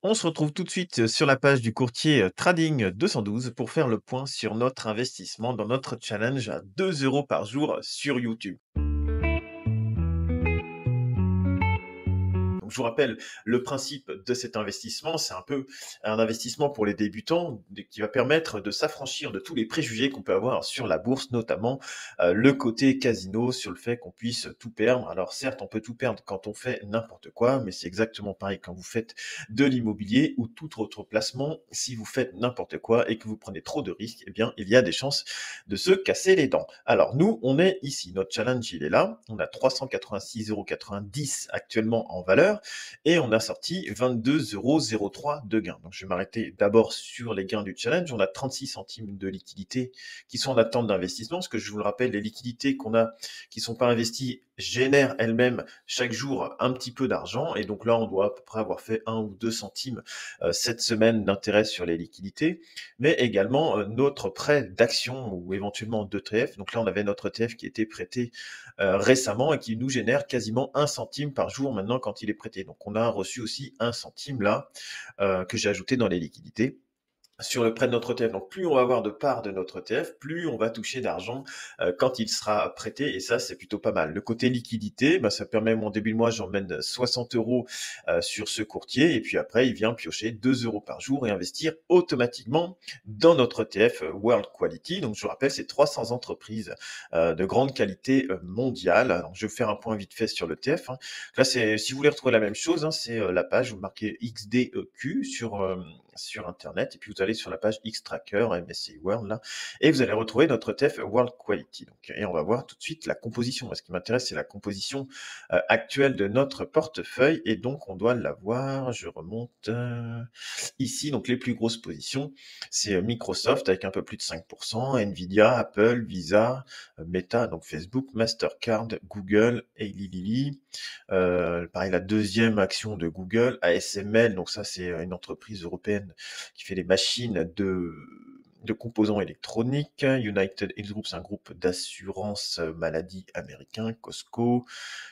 On se retrouve tout de suite sur la page du courtier Trading 212 pour faire le point sur notre investissement dans notre challenge à 2 € par jour sur YouTube. Donc, je vous rappelle le principe de cet investissement, c'est un peu un investissement pour les débutants qui va permettre de s'affranchir de tous les préjugés qu'on peut avoir sur la bourse, notamment le côté casino, sur le fait qu'on puisse tout perdre. Alors certes, on peut tout perdre quand on fait n'importe quoi, mais c'est exactement pareil quand vous faites de l'immobilier ou tout autre placement. Si vous faites n'importe quoi et que vous prenez trop de risques, eh bien, il y a des chances de se casser les dents. Alors nous, on est ici, notre challenge, il est là. On a 386,90 € actuellement en valeur et on a sorti 22,03 € de gains. Donc je vais m'arrêter d'abord sur les gains du challenge. On a 36 centimes de liquidités qui sont en attente d'investissement, parce que je vous le rappelle, les liquidités qu'on a qui sont pas investies génèrent elles-mêmes chaque jour un petit peu d'argent, et donc là on doit à peu près avoir fait 1 ou 2 centimes cette semaine d'intérêt sur les liquidités, mais également notre prêt d'action ou éventuellement d'ETF. Donc là on avait notre ETF qui était prêté récemment et qui nous génère quasiment 1 centime par jour maintenant quand il est prêté. Donc on a reçu aussi 1 centime là que j'ai ajouté dans les liquidités sur le prêt de notre ETF. Donc plus on va avoir de parts de notre ETF, plus on va toucher d'argent quand il sera prêté, et ça c'est plutôt pas mal. Le côté liquidité, ça permet, mon début de mois, j'emmène 60 € sur ce courtier, et puis après il vient piocher 2 € par jour et investir automatiquement dans notre ETF World Quality. Donc je vous rappelle, c'est 300 entreprises de grande qualité mondiale. Alors, je vais faire un point vite fait sur l'ETF. Là, si vous voulez retrouver la même chose, c'est la page, vous marquez XDEQ sur Internet, et puis vous allez sur la page Xtracker, MSCI World, là, et vous allez retrouver notre ETF World Quality. Donc, et on va voir tout de suite la composition. Moi, ce qui m'intéresse, c'est la composition actuelle de notre portefeuille, et donc on doit l'avoir. Je remonte ici. Donc, les plus grosses positions, c'est Microsoft avec un peu plus de 5%, Nvidia, Apple, Visa, Meta, donc Facebook, Mastercard, Google, Eli Lilly. Pareil, la deuxième action de Google, ASML, donc ça c'est une entreprise européenne qui fait des machines de composants électroniques. United Health Group, c'est un groupe d'assurance maladie américain. Costco,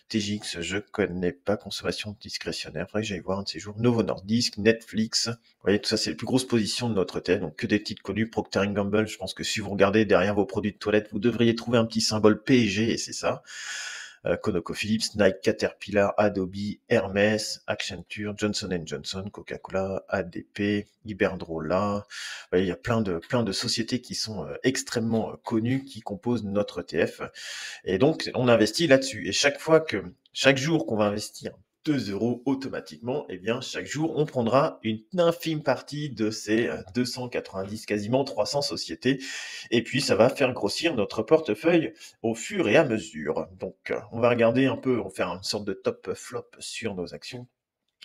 TJX, je connais pas. Consommation discrétionnaire, faudrait que j'aille voir un de ces jours. Novo Nordisk, Netflix, vous voyez, tout ça c'est les plus grosses positions de notre thème, donc que des titres connus. Procter Gamble, je pense que si vous regardez derrière vos produits de toilette, vous devriez trouver un petit symbole PSG, et c'est ça. ConocoPhilips, Nike, Caterpillar, Adobe, Hermès, Accenture, Johnson Johnson, Coca-Cola, ADP, Iberdrola. Ouais, il y a plein de sociétés qui sont extrêmement connues, qui composent notre ETF. Et donc, on investit là-dessus. Et chaque jour qu'on va investir 2 € automatiquement, eh bien, chaque jour, on prendra une infime partie de ces 290, quasiment 300 sociétés. Et puis, ça va faire grossir notre portefeuille au fur et à mesure. Donc, on va regarder un peu, on va faire une sorte de top flop sur nos actions.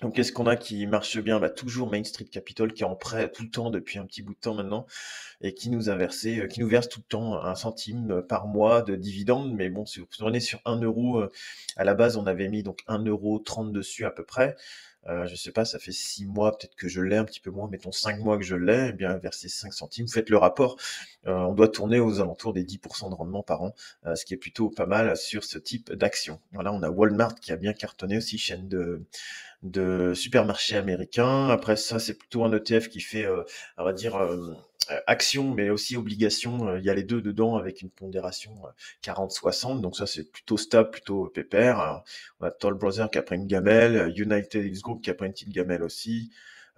Donc, qu'est-ce qu'on a qui marche bien? Toujours Main Street Capital, qui est en prêt tout le temps depuis un petit bout de temps maintenant, et qui nous verse tout le temps 1 centime par mois de dividendes. Mais bon, si vous prenez sur 1 €, à la base, on avait mis donc 1,30 € dessus à peu près. Je sais pas, ça fait 6 mois, peut-être que je l'ai un petit peu moins, mettons 5 mois que je l'ai, eh bien versé 5 centimes. Vous faites le rapport, on doit tourner aux alentours des 10% de rendement par an, ce qui est plutôt pas mal sur ce type d'action. Voilà, on a Walmart qui a bien cartonné aussi, chaîne de supermarchés américains. Après ça, c'est plutôt un ETF qui fait, on va dire, actions, mais aussi obligations. Il y a les deux dedans avec une pondération 40-60. Donc ça, c'est plutôt stable, plutôt pépère. Alors, on a Toll Brothers qui a pris une gamelle, United Health Group qui a pris une petite gamelle aussi.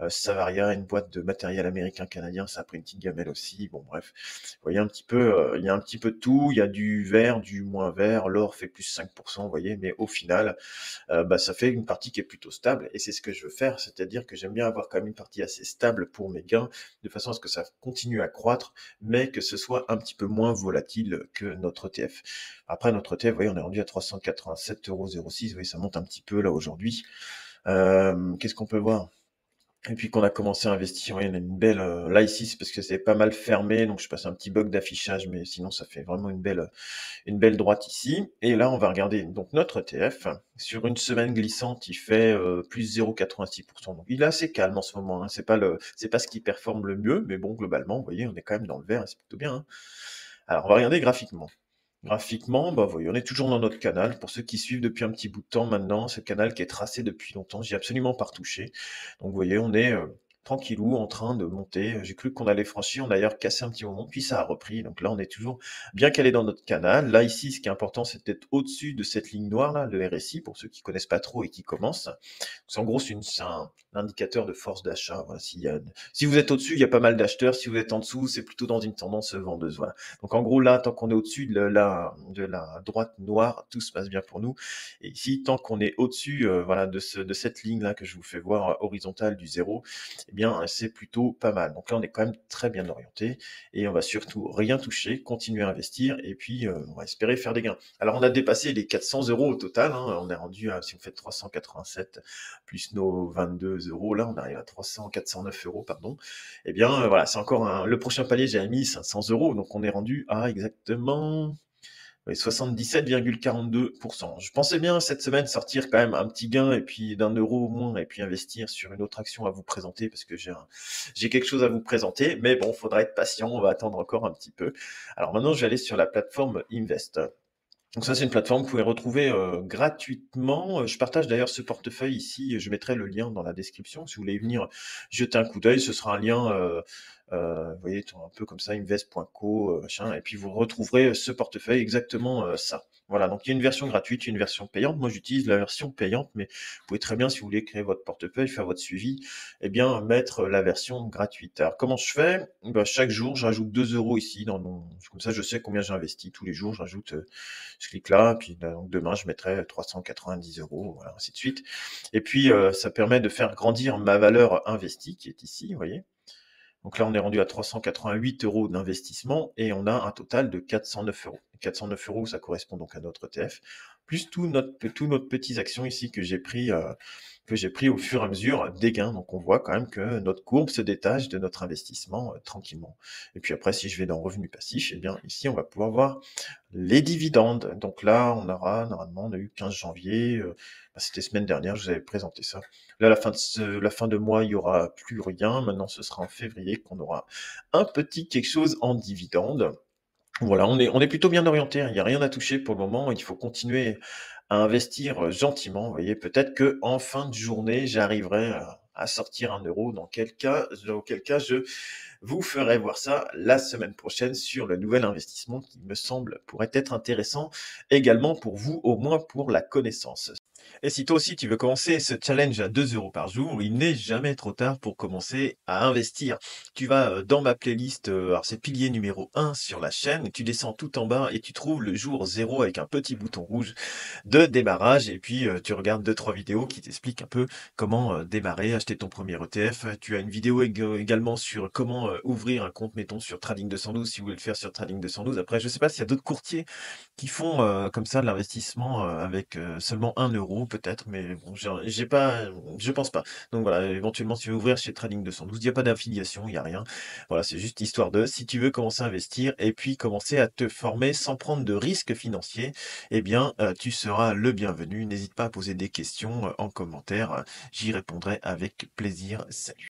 Savaria, une boîte de matériel américain-canadien, ça a pris une petite gamelle aussi. Bon, bref, vous voyez un petit peu, il y a un petit peu de tout. Il y a du vert, du moins vert. L'or fait plus 5%, vous voyez, mais au final, ça fait une partie qui est plutôt stable, et c'est ce que je veux faire, c'est-à-dire que j'aime bien avoir quand même une partie assez stable pour mes gains, de façon à ce que ça continue à croître, mais que ce soit un petit peu moins volatile que notre ETF. Après, notre ETF, vous voyez, on est rendu à 387,06 €, vous voyez, ça monte un petit peu là aujourd'hui. Qu'est-ce qu'on peut voir? Et puis qu'on a commencé à investir, oui, on a une belle, là ici, c'est parce que c'est pas mal fermé, donc je passe un petit bug d'affichage, mais sinon ça fait vraiment une belle droite ici. Et là, on va regarder donc notre ETF. Sur une semaine glissante, il fait plus 0,86%. Donc il est assez calme en ce moment, hein. C'est pas ce qui performe le mieux, mais bon, globalement, vous voyez, on est quand même dans le vert, et c'est plutôt bien, hein. Alors, on va regarder graphiquement. Graphiquement, bah, voyez, on est toujours dans notre canal. Pour ceux qui suivent depuis un petit bout de temps maintenant, ce canal qui est tracé depuis longtemps, j'ai absolument pas retouché. Donc vous voyez, on est, tranquillou en train de monter. J'ai cru qu'on allait franchir, on a d'ailleurs cassé un petit moment, puis ça a repris. Donc là, on est toujours bien calé dans notre canal. Là, ici, ce qui est important, c'est d'être au-dessus de cette ligne noire là, le RSI, pour ceux qui connaissent pas trop et qui commencent. C'est en gros, c'est un indicateur de force d'achat. Voilà, si vous êtes au-dessus, il y a pas mal d'acheteurs. Si vous êtes en dessous, c'est plutôt dans une tendance vendeuse. Voilà. Donc en gros, là, tant qu'on est au-dessus de la droite noire, tout se passe bien pour nous. Et ici, tant qu'on est au-dessus voilà, de cette ligne-là que je vous fais voir horizontale du zéro, eh bien, c'est plutôt pas mal. Donc là, on est quand même très bien orienté et on va surtout rien toucher, continuer à investir et puis on va espérer faire des gains. Alors, on a dépassé les 400 euros au total. Hein. On est rendu à, si on fait 387 plus nos 22 euros, là, on arrive à 409 euros, pardon. Eh bien, voilà, c'est encore le prochain palier, j'avais mis 500 euros, donc on est rendu à exactement ouais, 77,42%. Je pensais bien cette semaine sortir quand même un petit gain et puis d'1 euro au moins et puis investir sur une autre action à vous présenter parce que j'ai quelque chose à vous présenter. Mais bon, faudra être patient, on va attendre encore un petit peu. Alors maintenant, je vais aller sur la plateforme Invest. Donc ça, c'est une plateforme que vous pouvez retrouver gratuitement. Je partage d'ailleurs ce portefeuille ici. Je mettrai le lien dans la description. Si vous voulez venir jeter un coup d'œil, ce sera un lien, vous voyez, un peu comme ça, invest.co, machin. Et puis vous retrouverez ce portefeuille exactement ça. Voilà, donc il y a une version gratuite, une version payante. Moi, j'utilise la version payante, mais vous pouvez très bien, si vous voulez créer votre portefeuille, faire votre suivi, eh bien, mettre la version gratuite. Alors, comment je fais? Ben, chaque jour, je rajoute 2 euros ici dans mon... Comme ça, je sais combien j'ai investi. Tous les jours, je rajoute je clique là, puis donc demain je mettrai 390 euros, voilà, ainsi de suite. Et puis ça permet de faire grandir ma valeur investie qui est ici, vous voyez. Donc là on est rendu à 388 euros d'investissement et on a un total de 409 euros. 409 euros, ça correspond donc à notre ETF, plus tous notre petites actions ici que j'ai pris au fur et à mesure des gains. Donc on voit quand même que notre courbe se détache de notre investissement tranquillement. Et puis après, si je vais dans revenus passifs, eh bien ici on va pouvoir voir les dividendes. Donc là, on aura, normalement, on a eu 15 janvier, c'était semaine dernière, je vous avais présenté ça. Là, la fin de mois, il y aura plus rien. Maintenant, ce sera en février qu'on aura un petit quelque chose en dividende. Voilà, on est plutôt bien orienté, hein. Il n'y a rien à toucher pour le moment. Il faut continuer à investir gentiment. Vous voyez, peut-être que en fin de journée, j'arriverai à sortir 1 euro. Auquel cas, je vous ferai voir ça la semaine prochaine sur le nouvel investissement qui me semble pourrait être intéressant également pour vous, au moins pour la connaissance. Et si toi aussi tu veux commencer ce challenge à 2 euros par jour, il n'est jamais trop tard pour commencer à investir. Tu vas dans ma playlist, alors c'est pilier numéro 1 sur la chaîne, tu descends tout en bas et tu trouves le jour 0 avec un petit bouton rouge de démarrage et puis tu regardes deux trois vidéos qui t'expliquent un peu comment démarrer, acheter ton premier ETF. Tu as une vidéo également sur comment ouvrir un compte, mettons sur Trading 212 si vous voulez le faire sur Trading 212. Après, je sais pas s'il y a d'autres courtiers qui font comme ça de l'investissement avec seulement 1 euro peut-être, mais bon, j'ai pas, je pense pas. Donc voilà, éventuellement si tu veux ouvrir chez Trading 212, il n'y a pas d'affiliation, il n'y a rien. Voilà, c'est juste histoire de, si tu veux commencer à investir et puis commencer à te former sans prendre de risques financiers, eh bien, tu seras le bienvenu. N'hésite pas à poser des questions en commentaire. J'y répondrai avec plaisir. Salut.